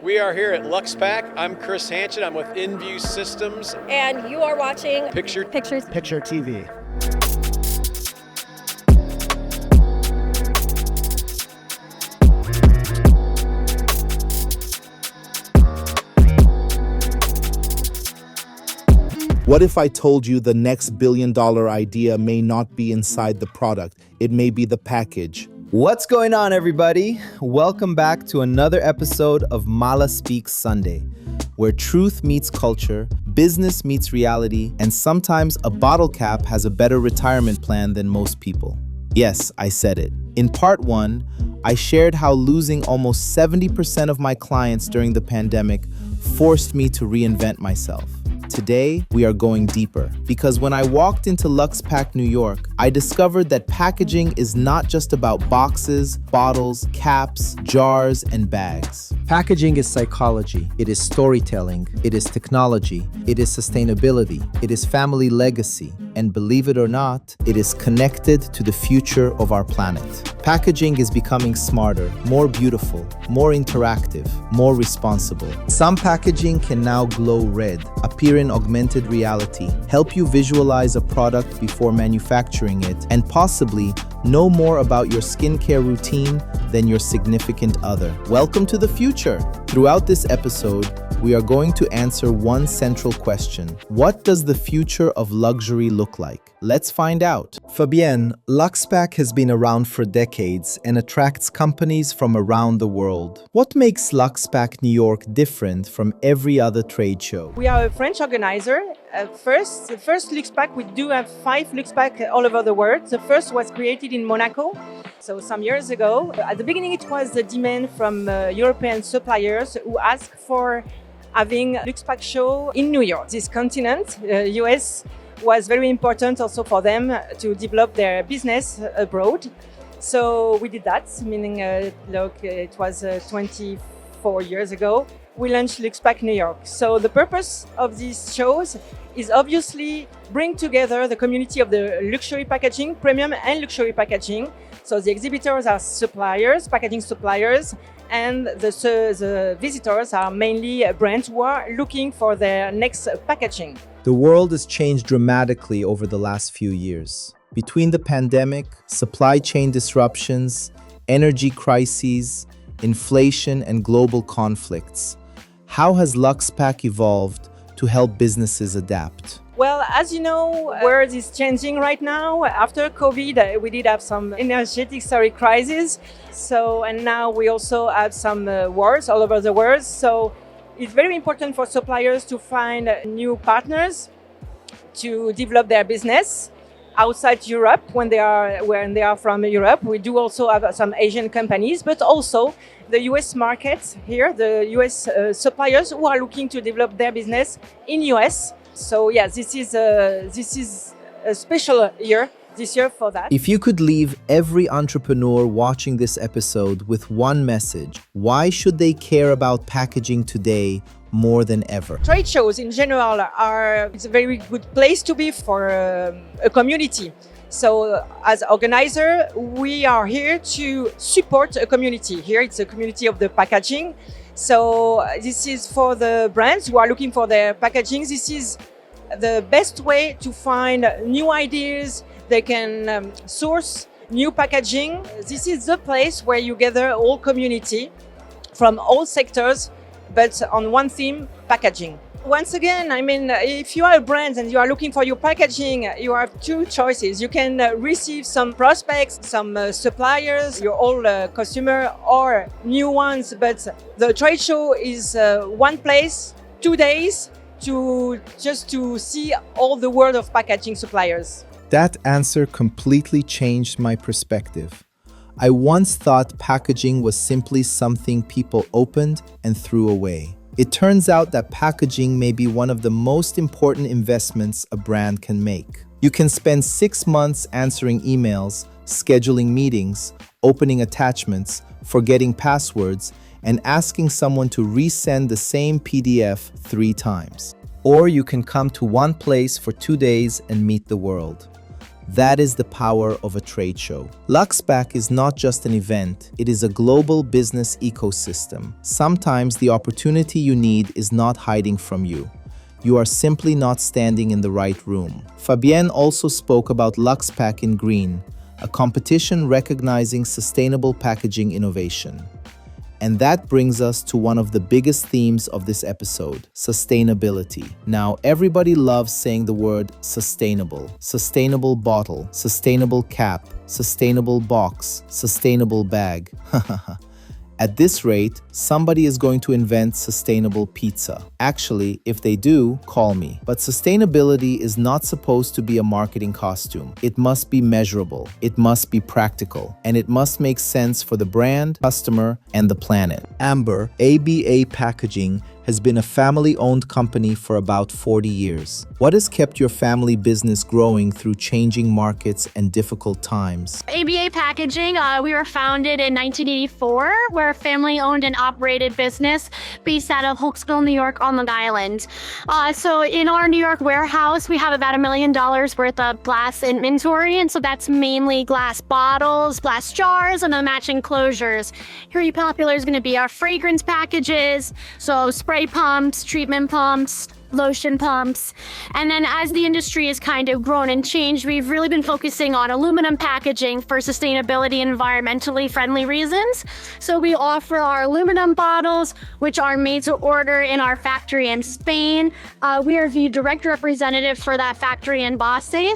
We are here at LUXE PACK. I'm Chris Hanchen. I'm with InView Systems. And you are watching Picture TV. What if I told you the next billion-dollar idea may not be inside the product? It may be the package. What's going on, everybody? Welcome back to another episode of Mala Speaks Sunday, where truth meets culture, business meets reality, and sometimes a bottle cap has a better retirement plan than most people. Yes, I said it. In part 1, I shared how losing almost 70% of my clients during the pandemic forced me to reinvent myself. Today, we are going deeper because when I walked into LUXE PACK New York, I discovered that packaging is not just about boxes, bottles, caps, jars, and bags. Packaging is psychology, it is storytelling, it is technology, it is sustainability, it is family legacy, and believe it or not, it is connected to the future of our planet. Packaging is becoming smarter, more beautiful, more interactive, more responsible. Some packaging can now glow red, appear in augmented reality, help you visualize a product before manufacturing it, and possibly know more about your skincare routine than your significant other. Welcome to the future. Throughout this episode, we are going to answer one central question. What does the future of luxury look like? Let's find out. Fabienne, LUXE PACK has been around for decades and attracts companies from around the world. What makes LUXE PACK New York different from every other trade show? We are a French organizer. The first LUXE PACK, we do have 5 LUXE PACK all over the world. The first was created in Monaco, so some years ago. At the beginning, it was the demand from European suppliers who asked for having LUXE PACK show in New York. This continent, US, was very important also for them to develop their business abroad. So we did that, meaning it was 24 years ago. We launched LUXE PACK New York. So the purpose of these shows is obviously bring together the community of the luxury packaging, premium and luxury packaging. So the exhibitors are suppliers, packaging suppliers, and the visitors are mainly brands who are looking for their next packaging. The world has changed dramatically over the last few years. Between the pandemic, supply chain disruptions, energy crises, inflation, and global conflicts, how has LUXE PACK evolved to help businesses adapt? Well, as you know, the world is changing right now. After COVID, we did have some energetic crisis. And now we also have some wars all over the world. So it's very important for suppliers to find new partners to develop their business outside Europe when they are from Europe. We do also have some Asian companies, but also the US markets here, the US suppliers who are looking to develop their business in US. So yeah, this is a special year this year for that. If you could leave every entrepreneur watching this episode with one message, why should they care about packaging today more than ever? Trade shows in general it's a very good place to be for a community. So as organizer, we are here to support a community. Here it's a community of the packaging. So this is for the brands who are looking for their packaging. This is the best way to find new ideas. They can source new packaging. This is the place where you gather all community from all sectors, but on one theme, packaging. Once again, if you are a brand and you are looking for your packaging, you have 2 choices. You can receive some prospects, some suppliers, your old customer, or new ones. But the trade show is one place, 2 days, to see all the world of packaging suppliers. That answer completely changed my perspective. I once thought packaging was simply something people opened and threw away. It turns out that packaging may be one of the most important investments a brand can make. You can spend 6 months answering emails, scheduling meetings, opening attachments, forgetting passwords, and asking someone to resend the same PDF 3 times. Or you can come to one place for 2 days and meet the world. That is the power of a trade show. LUXE PACK is not just an event, it is a global business ecosystem. Sometimes the opportunity you need is not hiding from you. You are simply not standing in the right room. Fabienne also spoke about LUXE PACK in Green, a competition recognizing sustainable packaging innovation. And that brings us to one of the biggest themes of this episode, sustainability. Now, everybody loves saying the word sustainable. Sustainable bottle, sustainable cap, sustainable box, sustainable bag. At this rate, somebody is going to invent sustainable pizza. Actually, if they do, call me. But sustainability is not supposed to be a marketing costume. It must be measurable, it must be practical, and it must make sense for the brand, customer, and the planet. Amber, ABA Packaging, has been a family-owned company for about 40 years. What has kept your family business growing through changing markets and difficult times? ABA Packaging, we were founded in 1984. We're a family-owned and operated business based out of Holksville, New York on Long Island. So in our New York warehouse, we have about $1 million worth of glass inventory, and so that's mainly glass bottles, glass jars, and the matching closures. Very popular is going to be our fragrance packages, so spray pumps, treatment pumps, lotion pumps. And then as the industry has kind of grown and changed, we've really been focusing on aluminum packaging for sustainability and environmentally friendly reasons. So we offer our aluminum bottles, which are made to order in our factory in Spain. We are the direct representative for that factory in Boston.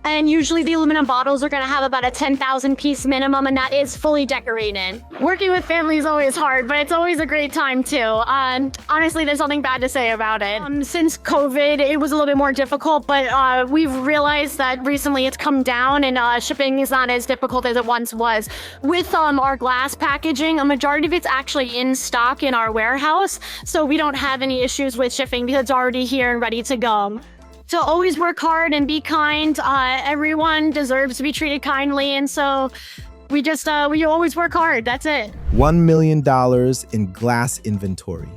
And usually the aluminum bottles are going to have about a 10,000 piece minimum, and that is fully decorated. Working with family is always hard, but it's always a great time too. Honestly, there's nothing bad to say about it. Since COVID, it was a little bit more difficult, but we've realized that recently it's come down and shipping is not as difficult as it once was. With our glass packaging, a majority of it's actually in stock in our warehouse, so we don't have any issues with shipping because it's already here and ready to go. So always work hard and be kind. Everyone deserves to be treated kindly, and so we always work hard. That's it. $1 million in glass inventory.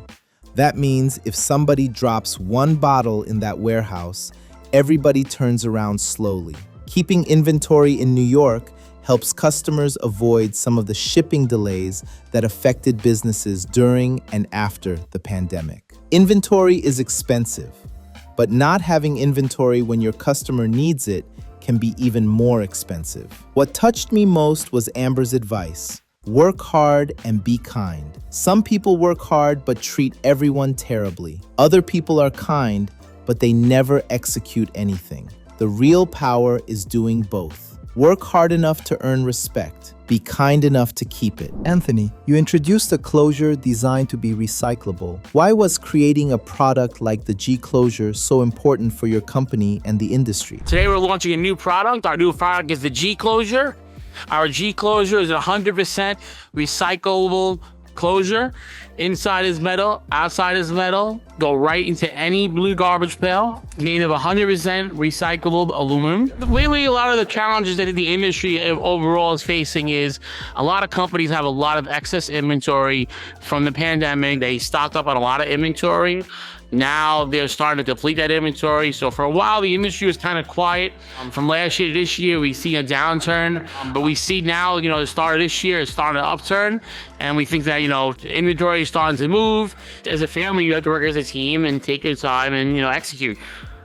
That means if somebody drops one bottle in that warehouse, everybody turns around slowly. Keeping inventory in New York helps customers avoid some of the shipping delays that affected businesses during and after the pandemic. Inventory is expensive. But not having inventory when your customer needs it can be even more expensive. What touched me most was Amber's advice. Work hard and be kind. Some people work hard but treat everyone terribly. Other people are kind, but they never execute anything. The real power is doing both. Work hard enough to earn respect. Be kind enough to keep it. Anthony, you introduced a closure designed to be recyclable. Why was creating a product like the G closure so important for your company and the industry? Today we're launching a new product. Our new product is the G closure. Our G closure is 100% recyclable closure. Inside is metal, outside is metal. Go right into any blue garbage pail. Made of 100% recyclable aluminum. Lately, a lot of the challenges that the industry overall is facing is a lot of companies have a lot of excess inventory from the pandemic. They stocked up on a lot of inventory. Now they're starting to deplete that inventory. So for a while, the industry was kind of quiet. From last year to this year, we see a downturn. But we see now, the start of this year is starting to upturn. And we think that, the inventory is starting to move. As a family, you have to work as a team and take your time and, execute.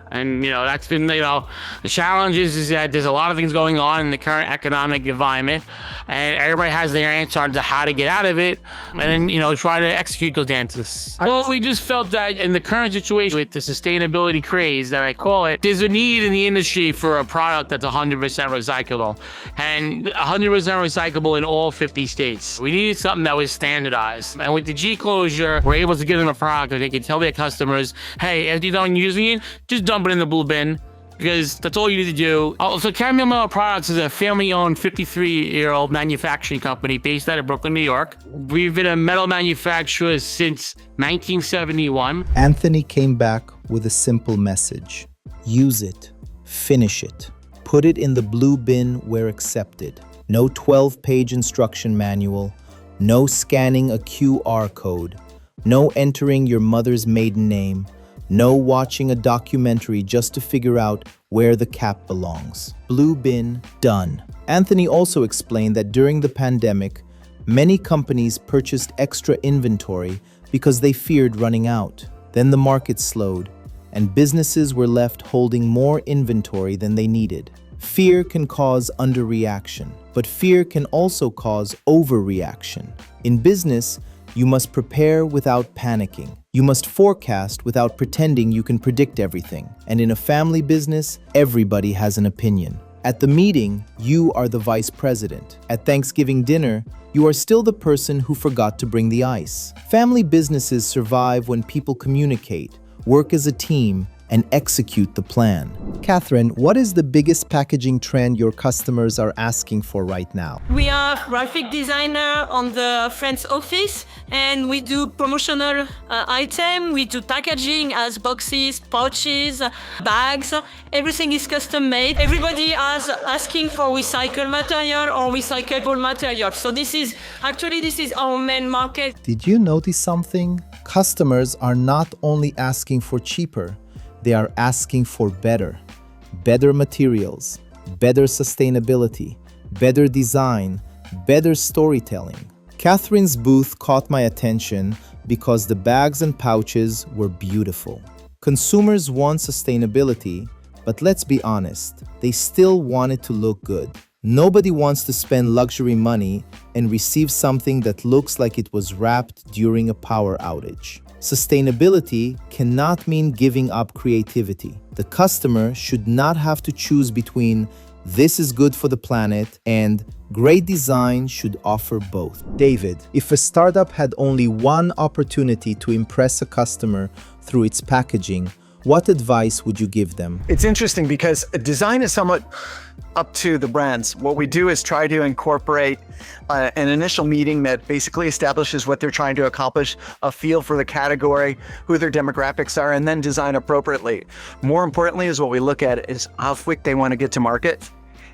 And, that's been, the challenge is that there's a lot of things going on in the current economic environment, and everybody has their answer on to how to get out of it, and then, try to execute those answers. Well, we just felt that in the current situation with the sustainability craze that I call it, there's a need in the industry for a product that's 100% recyclable, and 100% recyclable in all 50 states. We needed something that was standardized. And with the G closure, we're able to give them a product that they can tell their customers, hey, if you're done using it, just dump it in the blue bin, because that's all you need to do. So Cameo Metal Products is a family-owned 53-year-old manufacturing company based out of Brooklyn, New York. We've been a metal manufacturer since 1971. Anthony came back with a simple message. Use it. Finish it. Put it in the blue bin where accepted. No 12-page instruction manual. No scanning a QR code. No entering your mother's maiden name. No watching a documentary just to figure out where the cap belongs. Blue bin, done. Anthony also explained that during the pandemic, many companies purchased extra inventory because they feared running out. Then the market slowed, and businesses were left holding more inventory than they needed. Fear can cause underreaction, but fear can also cause overreaction. In business, you must prepare without panicking. You must forecast without pretending you can predict everything. And in a family business, everybody has an opinion. At the meeting, you are the vice president. At Thanksgiving dinner, you are still the person who forgot to bring the ice. Family businesses survive when people communicate, work as a team, and execute the plan. Catherine, what is the biggest packaging trend your customers are asking for right now? We are graphic designer on the French office, and we do promotional item. We do packaging as boxes, pouches, bags. Everything is custom made. Everybody is asking for recycled material or recyclable material. So this is our main market. Did you notice something? Customers are not only asking for cheaper, they are asking for better. Better materials, better sustainability, better design, better storytelling. Catherine's booth caught my attention because the bags and pouches were beautiful. Consumers want sustainability, but let's be honest, they still want it to look good. Nobody wants to spend luxury money and receive something that looks like it was wrapped during a power outage. Sustainability cannot mean giving up creativity. The customer should not have to choose between "this is good for the planet" and "great design" should offer both. David, if a startup had only one opportunity to impress a customer through its packaging, what advice would you give them? It's interesting because design is somewhat up to the brands. What we do is try to incorporate an initial meeting that basically establishes what they're trying to accomplish, a feel for the category, who their demographics are, and then design appropriately. More importantly is what we look at is how quick they want to get to market,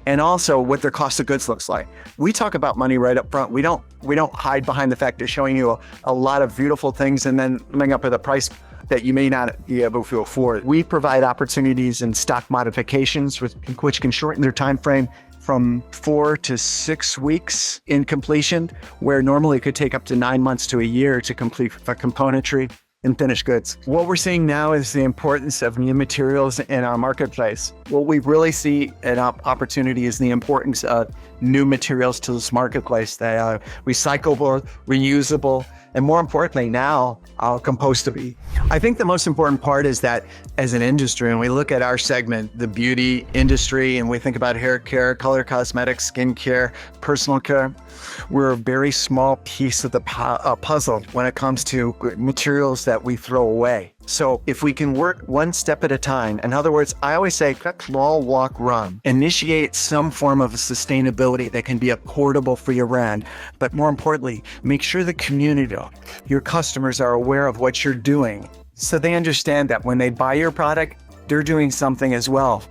and also what their cost of goods looks like. We talk about money right up front. We don't hide behind the fact of showing you a lot of beautiful things and then coming up with a price that you may not be able to afford. We provide opportunities in stock modifications, which can shorten their time frame from 4 to 6 weeks in completion, where normally it could take up to 9 months to a year to complete the componentry and finished goods. What we're seeing now is the importance of new materials in our marketplace. What we really see an opportunity is the importance of new materials to this marketplace that are recyclable, reusable, and more importantly now, compostable. I think the most important part is that as an industry, and we look at our segment, the beauty industry, and we think about hair care, color cosmetics, skin care, personal care, we're a very small piece of the puzzle when it comes to materials that we throw away. So if we can work one step at a time, in other words, I always say, crawl, walk, run. Initiate some form of sustainability that can be affordable for your brand. But more importantly, make sure the community, your customers are aware of what you're doing. So they understand that when they buy your product, they're doing something as well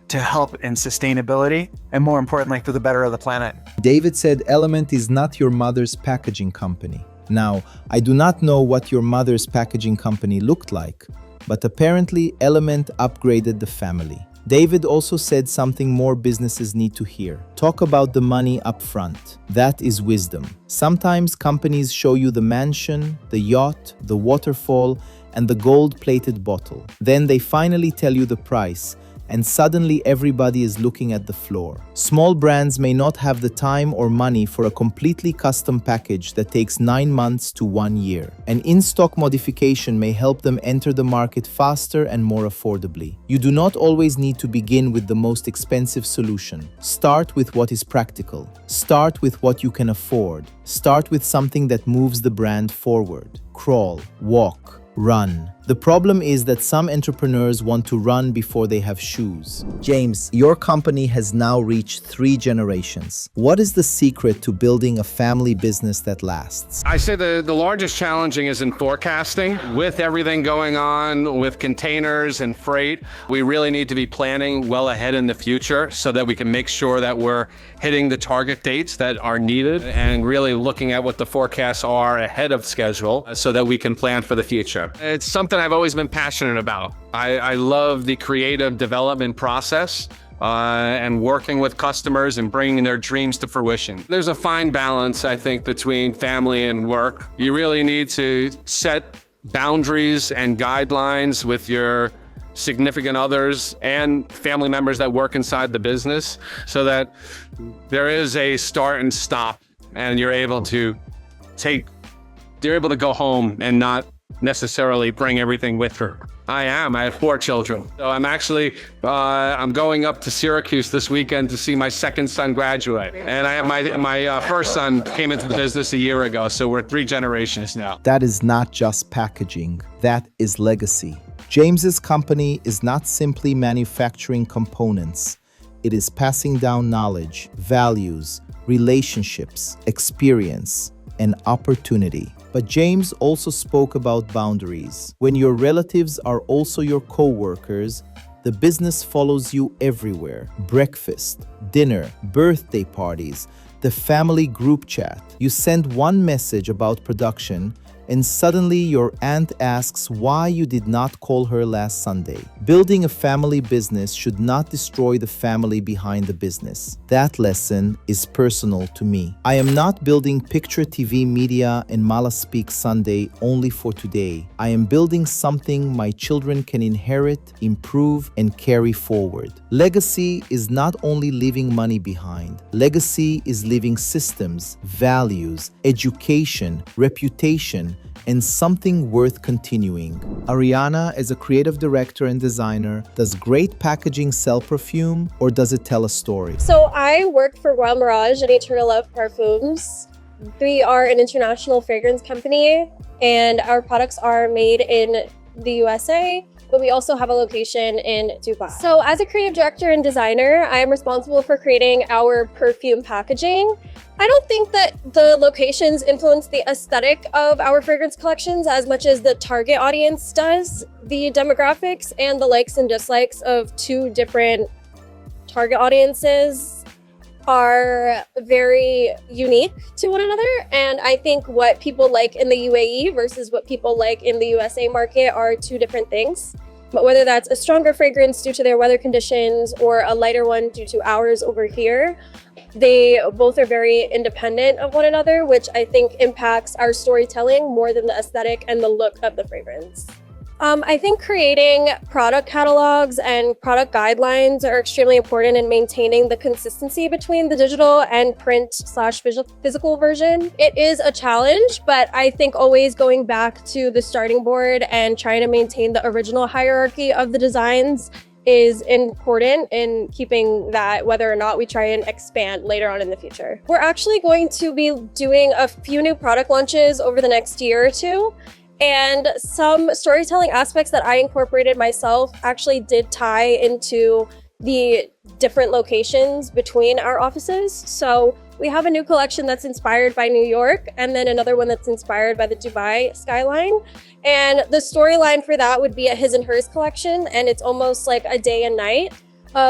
to help in sustainability and more importantly, for the better of the planet. David said Element is not your mother's packaging company. Now, I do not know what your mother's packaging company looked like, but apparently Element upgraded the family. David also said something more businesses need to hear. Talk about the money up front. That is wisdom. Sometimes companies show you the mansion, the yacht, the waterfall, and the gold-plated bottle. Then they finally tell you the price, and suddenly everybody is looking at the floor. Small brands may not have the time or money for a completely custom package that takes 9 months to 1 year. An in-stock modification may help them enter the market faster and more affordably. You do not always need to begin with the most expensive solution. Start with what is practical. Start with what you can afford. Start with something that moves the brand forward. Crawl, walk, run. The problem is that some entrepreneurs want to run before they have shoes. James, your company has now reached 3 generations. What is the secret to building a family business that lasts? I say the largest challenging is in forecasting. With everything going on with containers and freight, we really need to be planning well ahead in the future so that we can make sure that we're hitting the target dates that are needed and really looking at what the forecasts are ahead of schedule so that we can plan for the future. It's something something I've always been passionate about. I love the creative development process and working with customers and bringing their dreams to fruition. There's a fine balance, I think, between family and work. You really need to set boundaries and guidelines with your significant others and family members that work inside the business so that there is a start and stop and you're able to go home and not necessarily bring everything with her. I have 4 children. So I'm actually, I'm going up to Syracuse this weekend to see my second son graduate. And I have my first son came into the business a year ago. So we're 3 generations now. That is not just packaging, that is legacy. James's company is not simply manufacturing components. It is passing down knowledge, values, relationships, experience, and opportunity. But James also spoke about boundaries. When your relatives are also your co-workers, the business follows you everywhere. Breakfast, dinner, birthday parties, the family group chat. You send one message about production, and suddenly your aunt asks why you did not call her last Sunday. Building a family business should not destroy the family behind the business. That lesson is personal to me. I am not building Picture TV Media and Mala Speaks Sunday only for today. I am building something my children can inherit, improve, and carry forward. Legacy is not only leaving money behind. Legacy is leaving systems, values, education, reputation, and something worth continuing. Ariana, as a creative director and designer, does great packaging sell perfume or does it tell a story? So I work for Wild Mirage and Eternal Love Parfums. We are an international fragrance company and our products are made in the USA, but we also have a location in Dubai. So as a creative director and designer, I am responsible for creating our perfume packaging. I don't think that the locations influence the aesthetic of our fragrance collections as much as the target audience does. The demographics and the likes and dislikes of 2 different target audiences are very unique to one another. And I think what people like in the UAE versus what people like in the USA market are 2 different things. But whether that's a stronger fragrance due to their weather conditions or a lighter one due to ours over here, they both are very independent of one another, which I think impacts our storytelling more than the aesthetic and the look of the fragrance. I think creating product catalogs and product guidelines are extremely important in maintaining the consistency between the digital and print/physical version. It is a challenge, but I think always going back to the starting board and trying to maintain the original hierarchy of the designs is important in keeping that, whether or not we try and expand later on in the future. We're actually going to be doing a few new product launches over the next year or 2. And some storytelling aspects that I incorporated myself actually did tie into the different locations between our offices. So we have a new collection that's inspired by New York and then another one that's inspired by the Dubai skyline. And the storyline for that would be a his and hers collection. And it's almost like a day and night,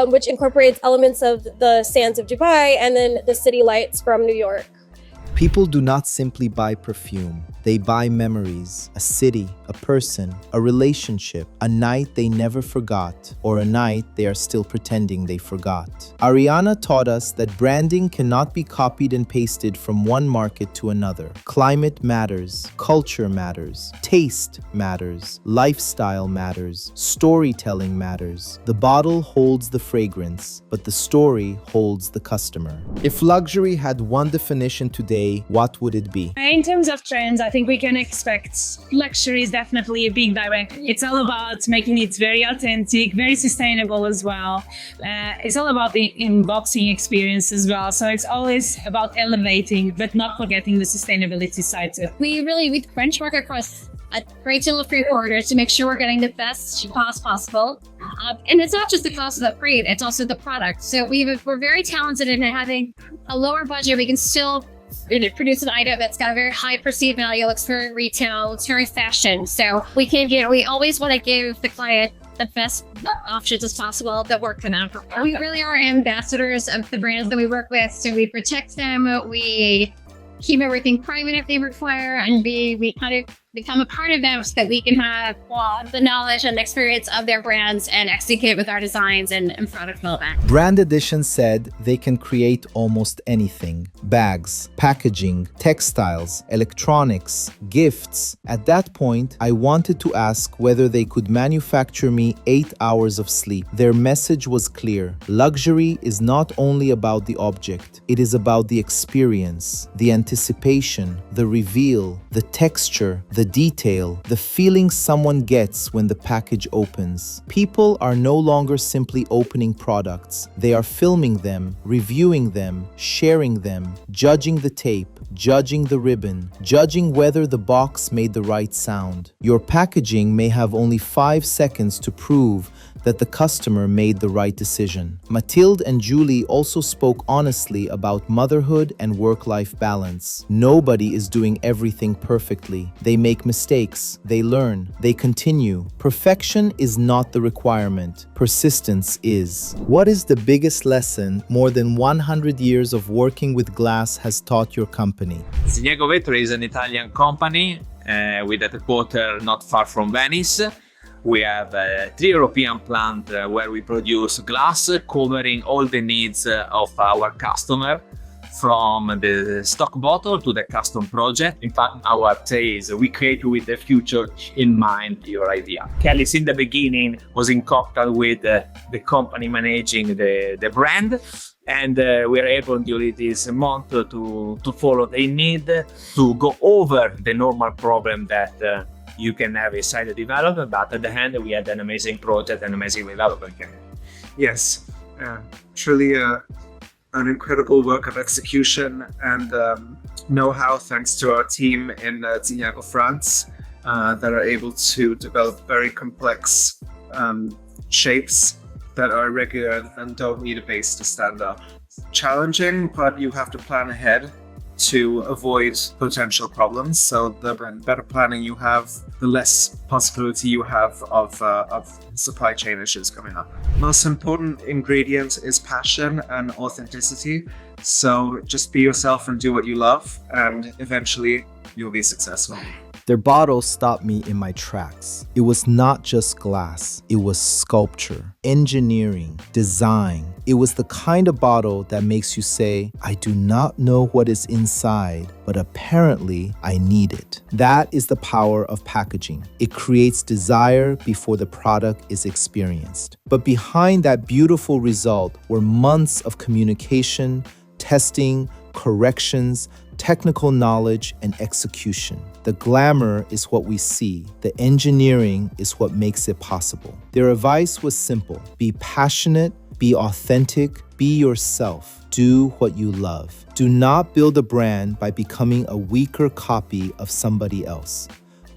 which incorporates elements of the sands of Dubai and then the city lights from New York. People do not simply buy perfume. They buy memories, a city, a person, a relationship, a night they never forgot, or a night they are still pretending they forgot. Ariana taught us that branding cannot be copied and pasted from one market to another. Climate matters, culture matters, taste matters, lifestyle matters, storytelling matters. The bottle holds the fragrance, but the story holds the customer. If luxury had one definition today, what would it be? In terms of trends, I think we can expect luxury is definitely a big direction. It's all about making it very authentic, very sustainable as well. It's all about the unboxing experience as well. So it's always about elevating, but not forgetting the sustainability side too. We benchmark across a great deal of free orders to make sure we're getting the best cost possible. And it's not just the cost of the freight, it's also the product. So we're very talented in having a lower budget. We can still produce an item that's got a very high perceived value, looks very retail, looks very fashion. So we always want to give the client the best options as possible that work for them. We really are ambassadors of the brands that we work with. So we protect them, we keep everything private if they require, and we kind of become a part of them so that we can have the knowledge and experience of their brands and execute with our designs and product development. Brand Edition said they can create almost anything: bags, packaging, textiles, electronics, gifts. At that point, I wanted to ask whether they could manufacture me 8 hours of sleep. Their message was clear. Luxury is not only about the object, it is about the experience, the anticipation, the reveal, the texture, the detail, the feeling someone gets when the package opens. People are no longer simply opening products. They are filming them, reviewing them, sharing them, judging the tape, judging the ribbon, judging whether the box made the right sound. Your packaging may have only 5 seconds to prove that the customer made the right decision. Mathilde and Julie also spoke honestly about motherhood and work-life balance. Nobody is doing everything perfectly. They make mistakes, they learn, they continue. Perfection is not the requirement. Persistence is. What is the biggest lesson more than 100 years of working with glass has taught your company? Ziniego Vetro is an Italian company with a headquarters not far from Venice. We have 3 European plants where we produce glass covering all the needs of our customer, from the stock bottle to the custom project. In fact, our says we create with the future in mind your idea. Kelly, in the beginning, was in contact with the company managing the brand, and we are able during this month to follow the need, to go over the normal problem that you can have a side development, but at the end we had an amazing project and amazing development. Yes, truly an incredible work of execution and know-how thanks to our team in Zignago, France, that are able to develop very complex shapes that are irregular and don't need a base to stand up. Challenging, but you have to plan ahead to avoid potential problems. So the better planning you have, the less possibility you have of supply chain issues coming up. Most important ingredient is passion and authenticity. So just be yourself and do what you love, and eventually you'll be successful. Their bottle stopped me in my tracks. It was not just glass, it was sculpture, engineering, design. It was the kind of bottle that makes you say, I do not know what is inside, but apparently I need it. That is the power of packaging. It creates desire before the product is experienced. But behind that beautiful result were months of communication, testing, corrections, technical knowledge, and execution. The glamour is what we see. The engineering is what makes it possible. Their advice was simple. Be passionate, be authentic, be yourself. Do what you love. Do not build a brand by becoming a weaker copy of somebody else.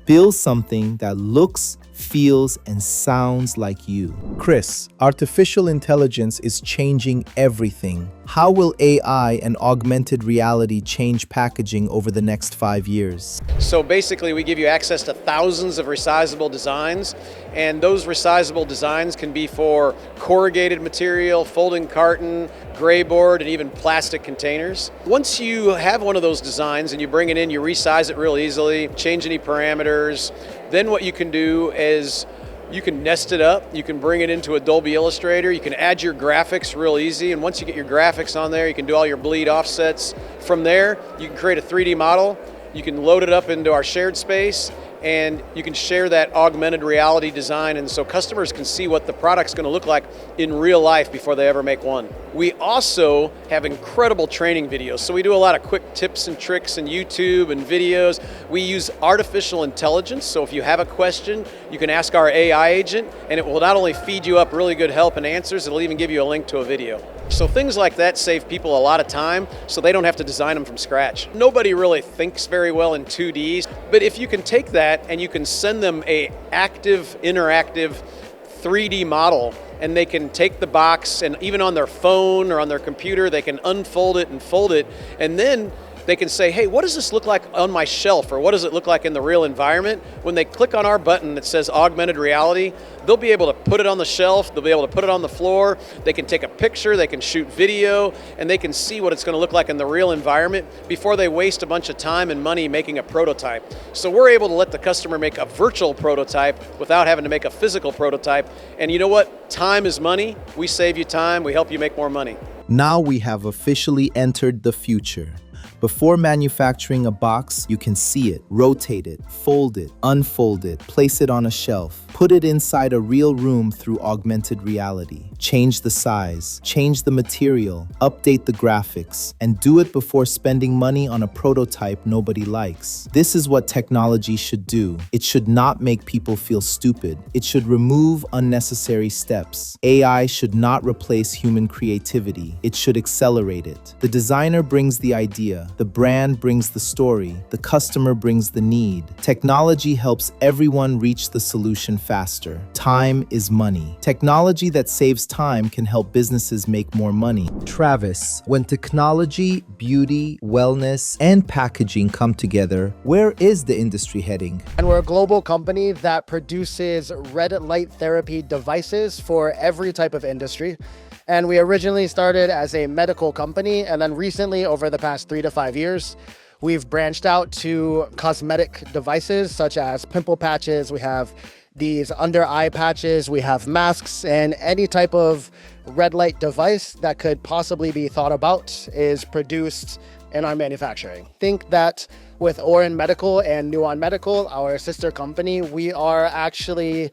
Build something that looks, feels, and sounds like you. Chris, artificial intelligence is changing everything. How will AI and augmented reality change packaging over the next 5 years? So basically we give you access to thousands of resizable designs, and those resizable designs can be for corrugated material, folding carton, gray board, and even plastic containers. Once you have one of those designs and you bring it in, you resize it real easily, change any parameters. Then what you can do is you can nest it up, you can bring it into Adobe Illustrator, you can add your graphics real easy, and once you get your graphics on there, you can do all your bleed offsets. From there, you can create a 3D model, you can load it up into our shared space, and you can share that augmented reality design, and so customers can see what the product's going to look like in real life before they ever make one. We also have incredible training videos, so we do a lot of quick tips and tricks in YouTube and videos. We use artificial intelligence, so if you have a question, you can ask our AI agent, and it will not only feed you up really good help and answers, it'll even give you a link to a video. So things like that save people a lot of time, so they don't have to design them from scratch. Nobody really thinks very well in 2D, but if you can take that and you can send them a active, interactive 3D model, and they can take the box, and even on their phone or on their computer, they can unfold it and fold it, and then They can say, hey, what does this look like on my shelf, or what does it look like in the real environment? When they click on our button that says augmented reality, they'll be able to put it on the shelf, they'll be able to put it on the floor, they can take a picture, they can shoot video, and they can see what it's going to look like in the real environment before they waste a bunch of time and money making a prototype. So we're able to let the customer make a virtual prototype without having to make a physical prototype. And you know what? Time is money. We save you time, we help you make more money. Now we have officially entered the future. Before manufacturing a box, you can see it, rotate it, fold it, unfold it, place it on a shelf, put it inside a real room through augmented reality, change the size, change the material, update the graphics, and do it before spending money on a prototype nobody likes. This is what technology should do. It should not make people feel stupid. It should remove unnecessary steps. AI should not replace human creativity. It should accelerate it. The designer brings the idea. The brand brings the story. The customer brings the need. Technology helps everyone reach the solution faster. Time is money. Technology that saves time can help businesses make more money. Travis, when technology, beauty, wellness, and packaging come together, where is the industry heading? And we're a global company that produces red light therapy devices for every type of industry. And we originally started as a medical company, and then recently, over the past 3 to 5 years, we've branched out to cosmetic devices such as pimple patches. We have these under eye patches, we have masks, and any type of red light device that could possibly be thought about is produced in our manufacturing. Think that with Oren Medical and Nuon Medical, our sister company, we are actually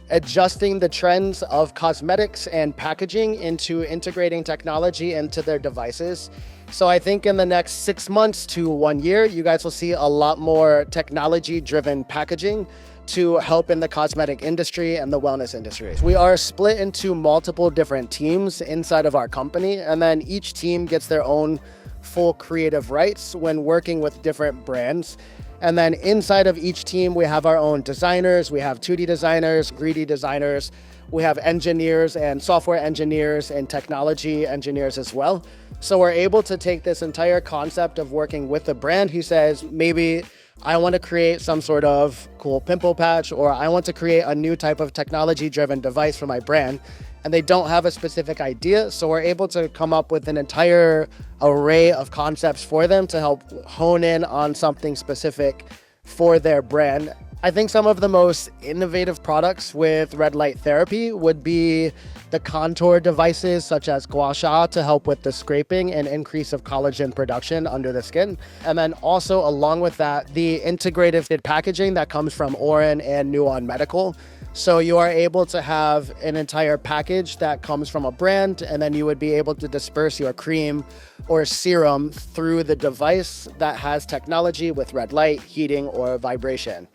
adjusting the trends of cosmetics and packaging into integrating technology into their devices. So I think in the next 6 months to 1 year, you guys will see a lot more technology-driven packaging to help in the cosmetic industry and the wellness industry. We are split into multiple different teams inside of our company, and then each team gets their own full creative rights when working with different brands. And then inside of each team, we have our own designers. We have 2D designers, 3D designers. We have engineers and software engineers and technology engineers as well. So we're able to take this entire concept of working with a brand who says, maybe I want to create some sort of cool pimple patch, or I want to create a new type of technology-driven device for my brand. And they don't have a specific idea, so we're able to come up with an entire array of concepts for them to help hone in on something specific for their brand. I think some of the most innovative products with red light therapy would be the contour devices such as gua sha to help with the scraping and increase of collagen production under the skin. And then also along with that, the integrated packaging that comes from Oren and Nuon Medical. So you are able to have an entire package that comes from a brand, and then you would be able to disperse your cream or serum through the device that has technology with red light, heating, or vibration.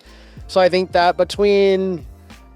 So I think that between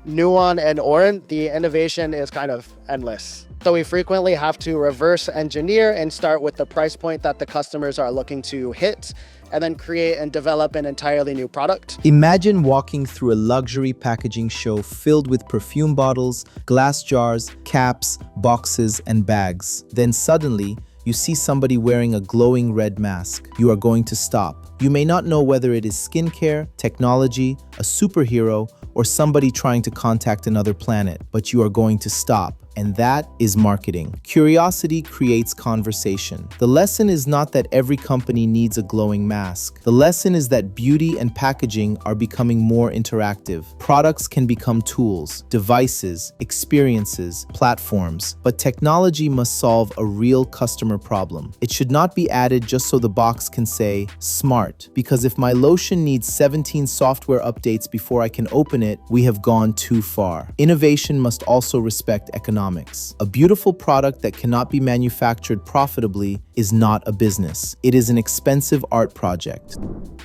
Nuon and Oren, the innovation is kind of endless. So we frequently have to reverse engineer and start with the price point that the customers are looking to hit, and then create and develop an entirely new product. Imagine walking through a luxury packaging show filled with perfume bottles, glass jars, caps, boxes, and bags. Then suddenly, you see somebody wearing a glowing red mask. You are going to stop. You may not know whether it is skincare, technology, a superhero, or somebody trying to contact another planet, but you are going to stop. And that is marketing. Curiosity creates conversation. The lesson is not that every company needs a glowing mask. The lesson is that beauty and packaging are becoming more interactive. Products can become tools, devices, experiences, platforms, but technology must solve a real customer problem. It should not be added just so the box can say smart, because if my lotion needs 17 software updates before I can open it, we have gone too far. Innovation must also respect economics. A beautiful product that cannot be manufactured profitably is not a business. It is an expensive art project.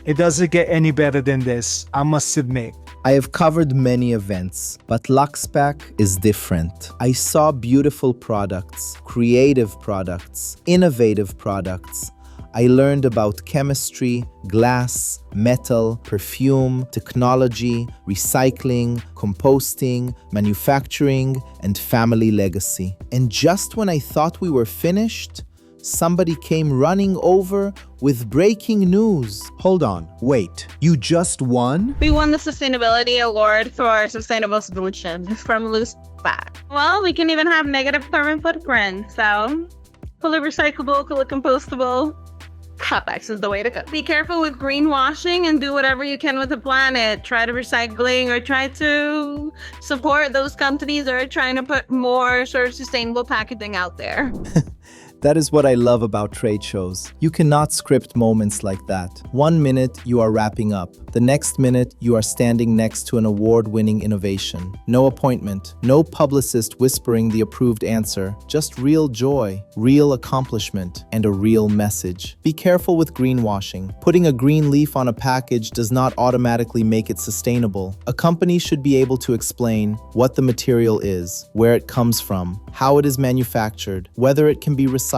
It doesn't get any better than this, I must admit. I have covered many events, but LUXE PACK is different. I saw beautiful products, creative products, innovative products. I learned about chemistry, glass, metal, perfume, technology, recycling, composting, manufacturing, and family legacy. And just when I thought we were finished, somebody came running over with breaking news. Hold on, wait. You just won? We won the Sustainability Award for our sustainable solution from LUXE PAck. Well, we can even have negative carbon footprint, so fully recyclable, fully compostable. CapEx is the way to go. Be careful with greenwashing and do whatever you can with the planet. Try to recycling or try to support those companies that are trying to put more sort of sustainable packaging out there. That is what I love about trade shows. You cannot script moments like that. 1 minute, you are wrapping up. The next minute, you are standing next to an award-winning innovation. No appointment, no publicist whispering the approved answer, just real joy, real accomplishment, and a real message. Be careful with greenwashing. Putting a green leaf on a package does not automatically make it sustainable. A company should be able to explain what the material is, where it comes from, how it is manufactured, whether it can be recycled,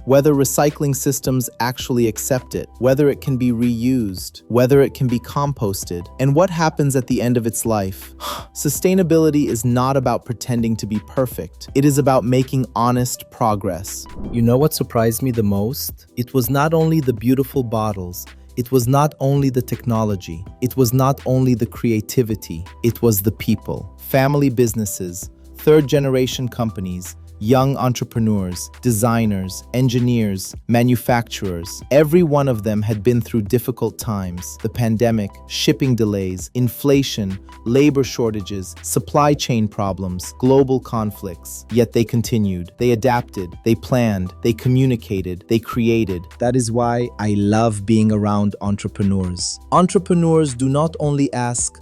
whether recycling systems actually accept it, whether it can be reused, whether it can be composted, and what happens at the end of its life. Sustainability is not about pretending to be perfect. It is about making honest progress. You know what surprised me the most? It was not only the beautiful bottles, it was not only the technology, it was not only the creativity, it was the people. Family businesses, third-generation companies, young entrepreneurs, designers, engineers, manufacturers. Every one of them had been through difficult times. The pandemic, shipping delays, inflation, labor shortages, supply chain problems, global conflicts. Yet they continued. They adapted. They planned. They communicated. They created. That is why I love being around entrepreneurs. Entrepreneurs do not only ask,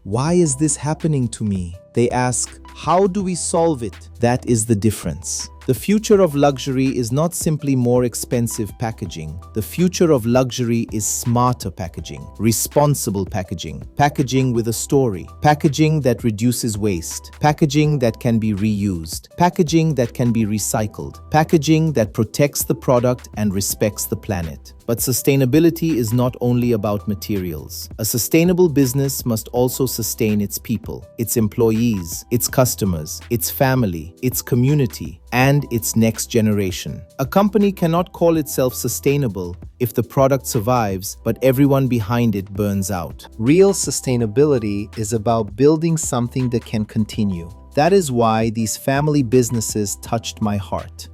"Why is this happening to me?" They ask, "How do we solve it?" That is the difference. The future of luxury is not simply more expensive packaging. The future of luxury is smarter packaging, responsible packaging, packaging with a story, packaging that reduces waste, packaging that can be reused, packaging that can be recycled, packaging that protects the product and respects the planet. But sustainability is not only about materials. A sustainable business must also sustain its people, its employees, its customers, its family, its community, and its next generation. A company cannot call itself sustainable if the product survives, but everyone behind it burns out. Real sustainability is about building something that can continue. That is why these family businesses touched my heart.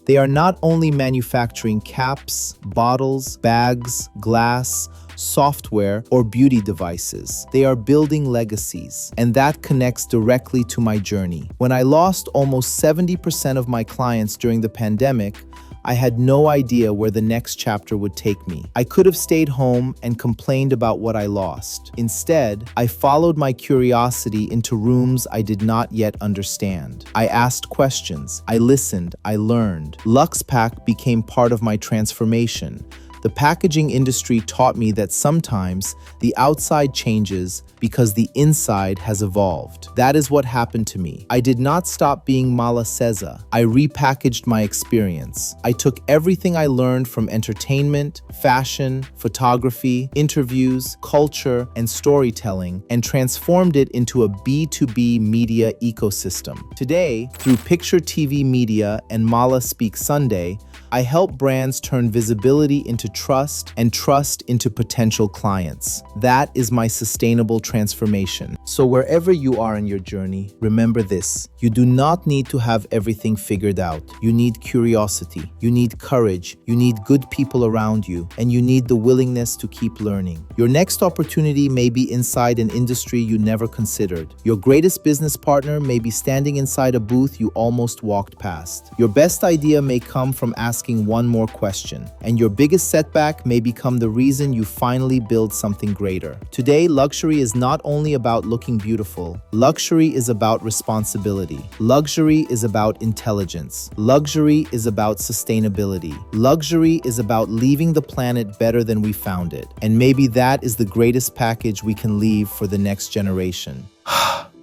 They are not only manufacturing caps, bottles, bags, glass, software, or beauty devices. They are building legacies, and that connects directly to my journey. When I lost almost 70% of my clients during the pandemic, I had no idea where the next chapter would take me. I could have stayed home and complained about what I lost. Instead, I followed my curiosity into rooms I did not yet understand. I asked questions, I listened, I learned. LUXE PACK became part of my transformation. The packaging industry taught me that sometimes the outside changes because the inside has evolved. That is what happened to me. I did not stop being Mala Ceza. I repackaged my experience. I took everything I learned from entertainment, fashion, photography, interviews, culture, and storytelling and transformed it into a B2B media ecosystem. Today, through Picture TV Media and Mala Speak Sunday, I help brands turn visibility into trust and trust into potential clients. That is my sustainable transformation. So wherever you are in your journey, remember this. You do not need to have everything figured out. You need curiosity. You need courage. You need good people around you. And you need the willingness to keep learning. Your next opportunity may be inside an industry you never considered. Your greatest business partner may be standing inside a booth you almost walked past. Your best idea may come from asking one more question, and your biggest setback may become the reason you finally build something greater. Today, luxury is not only about looking beautiful. Luxury is about responsibility. Luxury is about intelligence. Luxury is about sustainability. Luxury is about leaving the planet better than we found it. And maybe that is the greatest package we can leave for the next generation.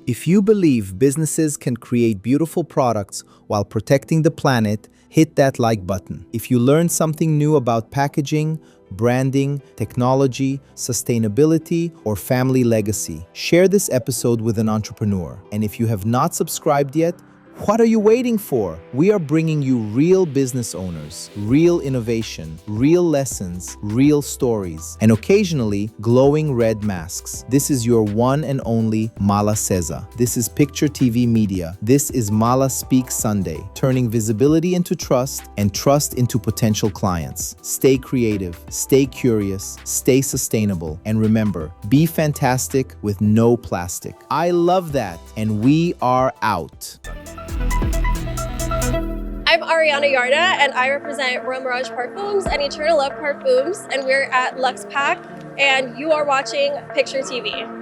If you believe businesses can create beautiful products while protecting the planet, hit that like button. If you learned something new about packaging, branding, technology, sustainability, or family legacy, share this episode with an entrepreneur. And if you have not subscribed yet, What are you waiting for? We are bringing you real business owners, real innovation, real lessons, real stories, and occasionally glowing red masks. This is your one and only Mala Seza. This is Picture TV Media. This is Mala Speak Sunday, turning visibility into trust and trust into potential clients. Stay creative, stay curious, stay sustainable, and remember, be fantastic with no plastic. I love that, and we are out. I'm Ariana Yarda, and I represent Royal Mirage Parfums and Eternal Love Parfums, and we're at LUXE PACK, and you are watching Picture TV.